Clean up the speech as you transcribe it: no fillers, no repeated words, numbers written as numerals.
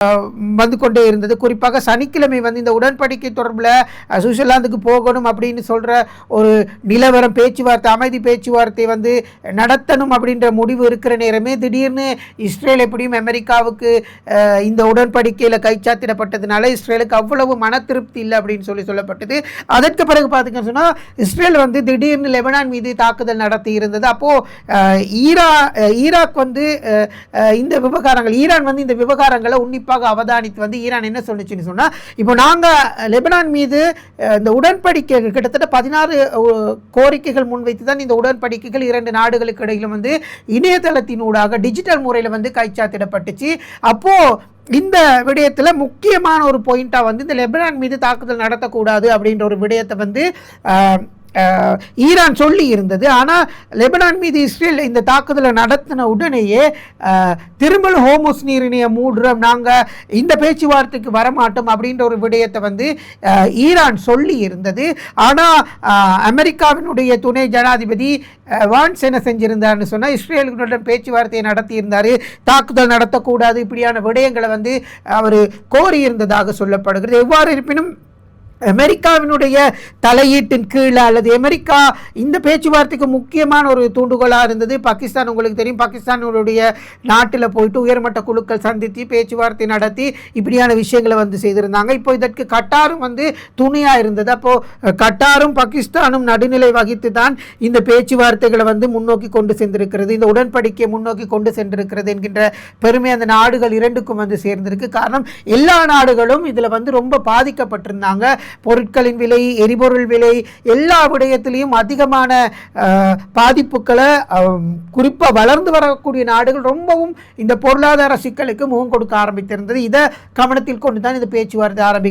வந்து கொண்டே இருந்தது. குறிப்பாக சனிக்கிழமை வந்து இந்த உடன்படிக்கை தொடர்பில் சுவிட்சர்லாந்துக்கு போகணும் அப்படின்னு சொல்கிற ஒரு நிலவரம், பேச்சுவார்த்தை, அமைதி பேச்சுவார்த்தை வந்து நடத்தணும் அப்படின்ற முடிவு இருக்கிற நேரமே திடீர்னு இஸ்ரேல் எப்படியும் அமெரிக்காவுக்கு இந்த உடன்படிக்கையில் கைச்சாத்திடப்பட்டதுனால இஸ்ரேலுக்கு அவ்வளவு மன திருப்தி இல்லை அப்படின்னு சொல்லப்பட்டது. அதற்கு பிறகு பார்த்தீங்கன்னு சொன்னால் இஸ்ரேல் வந்து திடீர்னு லெபனான் மீது தாக்குதல் நடத்தி இருந்தது. அப்போது ஈராக் வந்து இந்த விவகாரங்கள், ஈரான் வந்து இந்த விவகாரங்களை உன்னிப்பாக அவதானித்து வந்து ஈரான் என்ன சொல்லுச்சுன்னு சொன்னால், இப்போ நாங்கள் லெபனான் மீது இந்த உடன்படிக்கை கிட்டத்தட்ட 16 கோரிக்கைகள் முன்வைத்து தான் இந்த உடன்படிக்கைகள் 2 நாடுகளுக்கு இடையிலும் வந்து இணையதளத்தினூடாக டிஜிட்டல் முறையில் வந்து கைச்சாத்திடப்பட்டுச்சு. அப்போது இந்த விடயத்தில் முக்கியமான ஒரு பாயிண்ட்டாக வந்து இந்த லெபனான் மீது தாக்குதல் நடத்தக்கூடாது அப்படின்ற ஒரு விடயத்தை வந்து ஈரான் சொல்லி இருந்தது. ஆனால் லெபனான் மீது இஸ்ரேல் இந்த தாக்குதலை நடத்தின உடனேயே திரும்ப ஹோமுஸ் நீரிணையை மூடுறோம், நாங்கள் இந்த பேச்சுவார்த்தைக்கு வரமாட்டோம் அப்படின்ற ஒரு விடயத்தை வந்து ஈரான் சொல்லி இருந்தது. ஆனால் அமெரிக்காவினுடைய துணை ஜனாதிபதி வான்ஸ் என்ன செஞ்சிருந்தார்னு சொன்னால், இஸ்ரேலுடன் பேச்சுவார்த்தையை நடத்தியிருந்தார், தாக்குதல் நடத்தக்கூடாது, இப்படியான விடயங்களை வந்து அவர் கோரியிருந்ததாக சொல்லப்படுகிறது. எவ்வாறு இருப்பினும் அமெரிக்காவினுடைய தலையீட்டின் கீழே அல்லது அமெரிக்கா இந்த பேச்சுவார்த்தைக்கு முக்கியமான ஒரு தூண்டுகோலாக இருந்தது. பாகிஸ்தான், உங்களுக்கு தெரியும், பாகிஸ்தானுடைய நாட்டில் போயிட்டு உயர்மட்ட குழுக்கள் சந்தித்து பேச்சுவார்த்தை நடத்தி இப்படியான விஷயங்களை வந்து செய்திருந்தாங்க. இப்போ இதற்கு கட்டாரும் வந்து துணையாக இருந்தது. அப்போது கட்டாரும் பாகிஸ்தானும் நடுநிலை வகித்து தான் இந்த பேச்சுவார்த்தைகளை வந்து முன்னோக்கி கொண்டு சென்றிருக்கிறது, இந்த உடன்படிக்கையை முன்னோக்கி கொண்டு சென்றிருக்கிறது என்கின்ற பெருமை அந்த நாடுகள் இரண்டுக்கும் வந்து சேர்ந்திருக்கு. காரணம், எல்லா நாடுகளும் இதில் வந்து ரொம்ப பாதிக்கப்பட்டிருந்தாங்க. பொருட்களின் விலை, எரிபொருள் விலை, எல்லா விடயத்திலையும் அதிகமான பாதிப்புகளை குறிப்பாக வளர்ந்து வரக்கூடிய நாடுகள் ரொம்பவும் இந்த பொருளாதார சிக்கலுக்கு முகம் கொடுக்க ஆரம்பித்திருந்தது. இதை கவனத்தில் கொண்டு தான் இந்த பேச்சுவார்த்தை